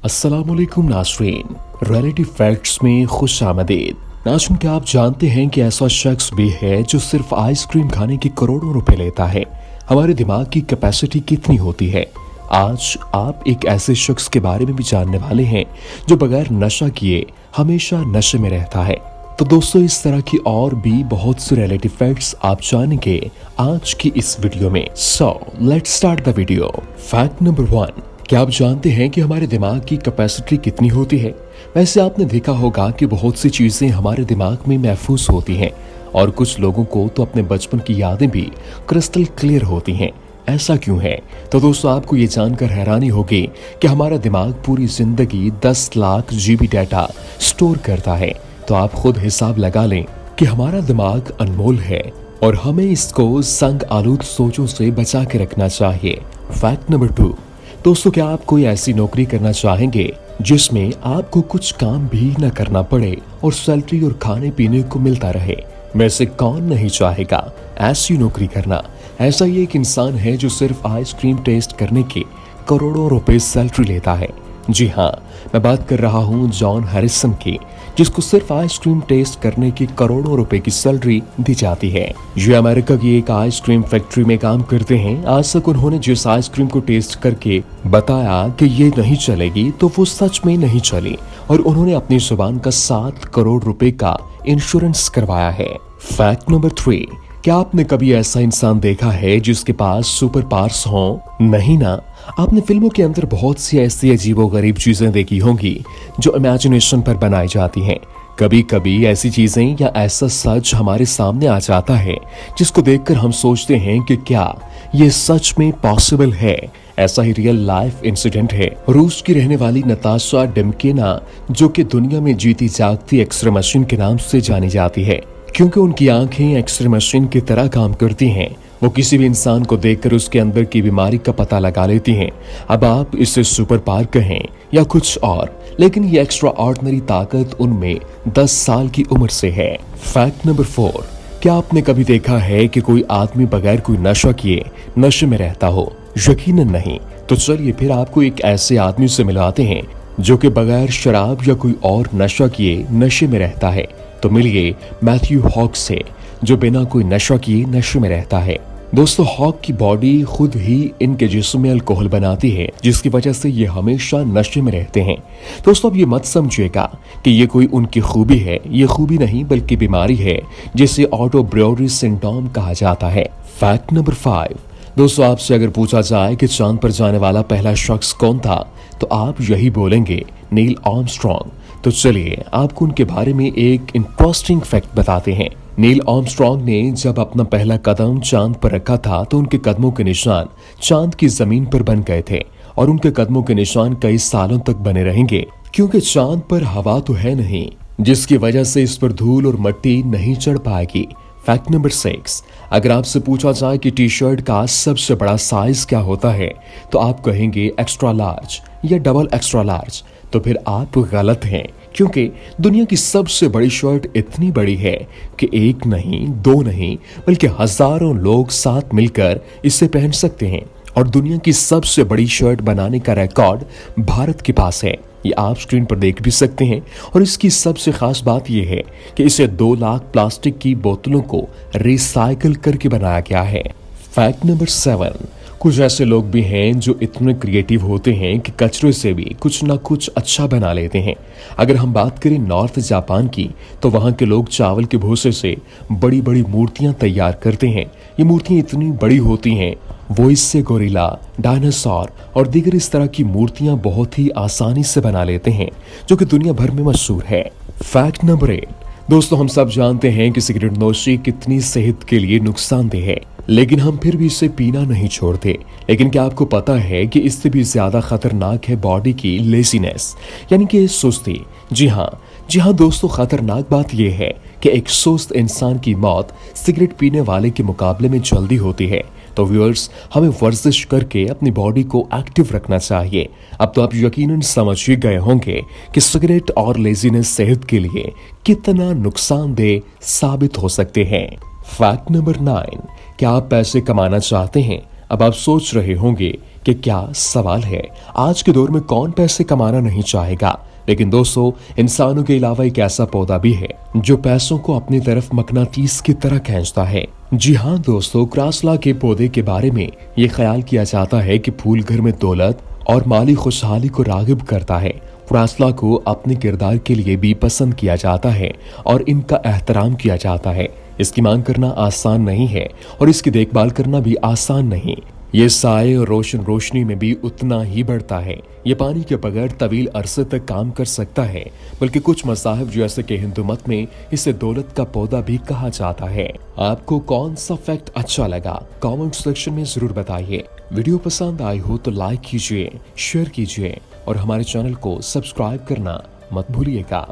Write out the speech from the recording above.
अस्सलामुअलैकुम नाज़रीन, reality facts में खुश आमदीद। नाज़रीन, क्या आप जानते हैं कि ऐसा शख्स भी है जो सिर्फ आइसक्रीम खाने के करोड़ों रुपए लेता है। हमारे दिमाग की कैपेसिटी कितनी होती है। आज आप एक ऐसे शख्स के बारे में भी जानने वाले हैं जो बगैर नशा किए हमेशा नशे में रहता है। तो दोस्तों, इस तरह की और भी बहुत सी रियलिटी फैक्ट्स आप जानेंगे आज की इस वीडियो में। So let's start the video. Fact number 1, क्या आप जानते हैं कि हमारे दिमाग की कैपेसिटी कितनी होती है। वैसे आपने देखा होगा कि बहुत सी चीजें हमारे दिमाग में महफूज होती हैं और कुछ लोगों को तो अपने बचपन की यादें भी क्रिस्टल क्लियर होती हैं। ऐसा क्यों है? तो दोस्तों, आपको ये जानकर हैरानी होगी कि हमारा दिमाग पूरी जिंदगी 10 लाख जीबी डाटा स्टोर करता है। तो आप खुद हिसाब लगा लें कि हमारा दिमाग अनमोल है और हमें इसको संग आलूद सोचों से बचा के रखना चाहिए। फैक्ट नंबर 2, दोस्तों, क्या आप कोई ऐसी नौकरी करना चाहेंगे जिसमें आपको कुछ काम भी न करना पड़े और सैलरी और खाने पीने को मिलता रहे? वैसे कौन नहीं चाहेगा ऐसी नौकरी करना। ऐसा ही एक इंसान है जो सिर्फ आइसक्रीम टेस्ट करने के करोड़ों रुपए सैलरी लेता है। जी हाँ, मैं बात कर रहा हूँ जॉन हैरिसन की, जिसको सिर्फ आइसक्रीम टेस्ट करने की करोड़ों रुपए की सैलरी दी जाती है। ये अमेरिका की एक आइसक्रीम फैक्ट्री में काम करते हैं। आज तक उन्होंने जिस आइसक्रीम को टेस्ट करके बताया कि ये नहीं चलेगी तो वो सच में नहीं चली और उन्होंने अपनी जुबान का 7 करोड़ रुपए का इंश्योरेंस करवाया है। फैक्ट नंबर 3, क्या आपने कभी ऐसा इंसान देखा है जिसके पास सुपर पावर्स हो? नहीं ना। आपने फिल्मों के अंदर बहुत सी ऐसी अजीबोगरीब चीजें देखी होंगी जो इमेजिनेशन पर बनाई जाती हैं। कभी कभी ऐसी चीजें या ऐसा सच हमारे सामने आ जाता है जिसको देखकर हम सोचते हैं कि क्या ये सच में पॉसिबल है। ऐसा ही रियल लाइफ इंसिडेंट है। रूस की रहने वाली नताशा डेमकेना, जो कि दुनिया में जीती जागती एक्सरे मशीन के नाम से जानी जाती है, क्योंकि उनकी आंखें एक्सरे मशीन की तरह काम करती हैं। वो किसी भी इंसान को देखकर उसके अंदर की बीमारी का पता लगा लेती हैं। अब आप इसे सुपर पावर कहें या कुछ और, लेकिन ये एक्स्ट्रा ऑर्डिनरी ताकत उनमें 10 साल की उम्र से है। फैक्ट नंबर 4, क्या आपने कभी देखा है कि कोई आदमी बगैर कोई नशा किए नशे में रहता हो? यकीनन नहीं। तो चलिए फिर आपको एक ऐसे आदमी से मिलाते हैं जो कि बगैर शराब या कोई और नशा किए नशे में रहता है। तो मिलिए मैथ्यू हॉक से, जो बिना कोई नशा किए नशे में रहता है। दोस्तों, हॉक की बॉडी खुद ही इनके जिस्म में अल्कोहल बनाती है, जिसकी वजह से ये हमेशा नशे में रहते हैं। दोस्तों, अब ये मत समझिएगा कि ये कोई उनकी खूबी है। ये खूबी नहीं बल्कि बीमारी है जिसे ऑटोब्रियोरी सिंड्रोम कहा जाता है। फैक्ट नंबर 5, दोस्तों, आपसे अगर पूछा जाए कि चांद पर जाने वाला पहला शख्स कौन था तो आप यही बोलेंगे, नील आर्मस्ट्रॉन्ग। तो चलिए आपको उनके बारे में एक इंटरेस्टिंग फैक्ट बताते हैं। नील आर्मस्ट्रॉन्ग ने जब अपना पहला कदम चांद पर रखा था तो उनके कदमों के निशान चांद की जमीन पर बन गए थे और उनके कदमों के निशान कई सालों तक बने रहेंगे, क्योंकि चांद पर हवा तो है नहीं, जिसकी वजह से इस पर धूल और मिट्टी नहीं चढ़ पाएगी। फैक्ट नंबर 6, अगर आपसे पूछा जाए कि टी शर्ट का सबसे बड़ा साइज क्या होता है तो आप कहेंगे एक्स्ट्रा लार्ज या डबल एक्स्ट्रा लार्ज। तो फिर आप गलत हैं, क्योंकि दुनिया की सबसे बड़ी शर्ट इतनी बड़ी है कि एक नहीं, दो नहीं, बल्कि हजारों लोग साथ मिलकर इसे पहन सकते हैं और दुनिया की सबसे बड़ी शर्ट बनाने का रिकॉर्ड भारत के पास है। ये आप स्क्रीन पर देख भी सकते हैं और इसकी सबसे खास बात यह है कि इसे 2 लाख प्लास्टिक की बोतलों को रिसाइकिल करके बनाया गया है। फैक्ट नंबर 7, कुछ ऐसे लोग भी हैं जो इतने क्रिएटिव होते हैं कि कचरे से भी कुछ ना कुछ अच्छा बना लेते हैं। अगर हम बात करें नॉर्थ जापान की तो वहाँ के लोग चावल के भूसे से बड़ी बड़ी मूर्तियां तैयार करते हैं। ये मूर्तियां इतनी बड़ी होती हैं, वो इससे गोरिल्ला, डायनासोर और दीगर इस तरह की मूर्तियां बहुत ही आसानी से बना लेते हैं, जो कि दुनिया भर में मशहूर है। फैक्ट नंबर 8, दोस्तों, हम सब जानते हैं कि सिगरेट नोशी कितनी सेहत के लिए नुकसानदेह है, लेकिन हम फिर भी इसे पीना नहीं छोड़ते। लेकिन क्या आपको पता है कि इससे भी ज्यादा खतरनाक है बॉडी की लेजीनेस, यानी कि सुस्ती। जी हाँ दोस्तों, खतरनाक बात यह है कि एक सुस्त इंसान की मौत सिगरेट पीने वाले के मुकाबले में जल्दी होती है। तो व्यूअर्स, हमें वर्जिश करके अपनी बॉडी को एक्टिव रखना चाहिए। अब तो आप यकीनन समझ ही गए होंगे कि सिगरेट और लेजीनेस सेहत के लिए कितना नुकसानदेह साबित हो सकते हैं। फैक्ट नंबर 9, क्या आप पैसे कमाना चाहते हैं? अब आप सोच रहे होंगे कि क्या सवाल है, आज के दौर में कौन पैसे कमाना नहीं चाहेगा। लेकिन दोस्तों, इंसानों के अलावा एक ऐसा पौधा भी है जो पैसों को अपनी तरफ मकनातीस की तरह खींचता है। जी हाँ दोस्तों, क्रासला के पौधे के बारे में ये ख्याल किया जाता है कि फूल घर में दौलत और माली खुशहाली को रागिब करता है। क्रासला को अपने किरदार के लिए भी पसंद किया जाता है और इनका एहतराम किया जाता है। इसकी मांग करना आसान नहीं है और इसकी देखभाल करना भी आसान नहीं। ये साए और रोशनी में भी उतना ही बढ़ता है। ये पानी के बगैर तवील अरसे तक काम कर सकता है, बल्कि कुछ मज़ाहिब जैसे कि हिंदू मत में इसे दौलत का पौधा भी कहा जाता है। आपको कौन सा फैक्ट अच्छा लगा, कमेंट सेक्शन में जरूर बताइए। वीडियो पसंद आई हो तो लाइक कीजिए, शेयर कीजिए और हमारे चैनल को सब्सक्राइब करना मत भूलिएगा।